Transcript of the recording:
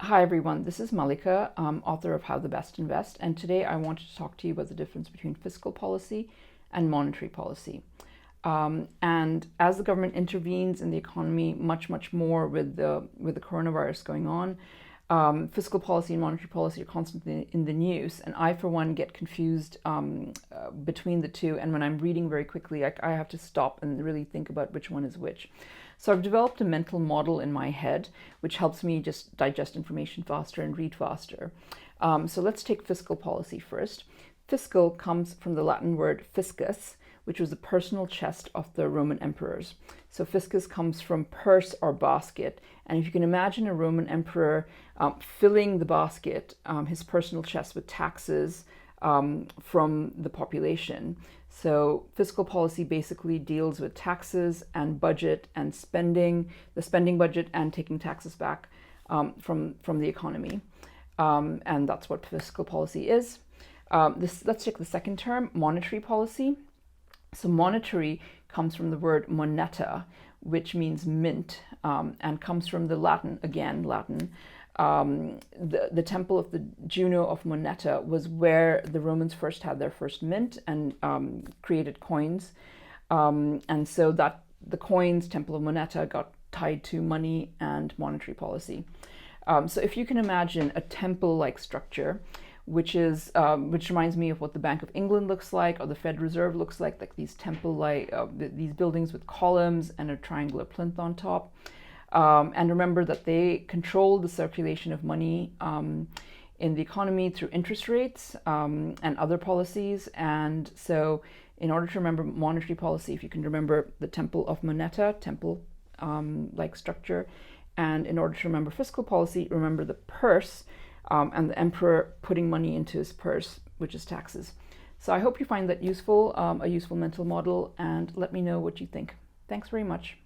Hi everyone, this is Malika, author of How the Best Invest, and today I wanted to talk to you about the difference between fiscal policy and monetary policy. And as the government intervenes in the economy much more with the coronavirus going on, fiscal policy and monetary policy are constantly in the news, and I, for one, get confused between the two. And when I'm reading very quickly, I have to stop and really think about which one is which. So I've developed a mental model in my head, which helps me just digest information faster and read faster. So let's take fiscal policy first. Fiscal comes from the Latin word fiscus, which was the personal chest of the Roman emperors. So fiscus comes from purse or basket. And if you can imagine a Roman emperor filling the basket, his personal chest, with taxes from the population. So fiscal policy basically deals with taxes and budget and spending, the spending budget, and taking taxes back from the economy. And that's what fiscal policy is. Let's take the second term, monetary policy. So monetary comes from the word moneta, which means mint, and comes from the Latin, again, Latin. The temple of the Juno of Moneta was where the Romans first had their first mint and created coins. And so that the coins, Temple of Moneta, got tied to money and monetary policy. So if you can imagine a temple-like structure, which reminds me of what the Bank of England looks like, or the Fed Reserve looks like these temple-like, these buildings with columns and a triangular plinth on top. And remember that they control the circulation of money in the economy through interest rates and other policies. And so in order to remember monetary policy, if you can remember the Temple of Moneta, temple-like structure, and in order to remember fiscal policy, remember the purse, and the emperor putting money into his purse, which is taxes. So I hope you find that useful, a useful mental model, and let me know what you think. Thanks very much.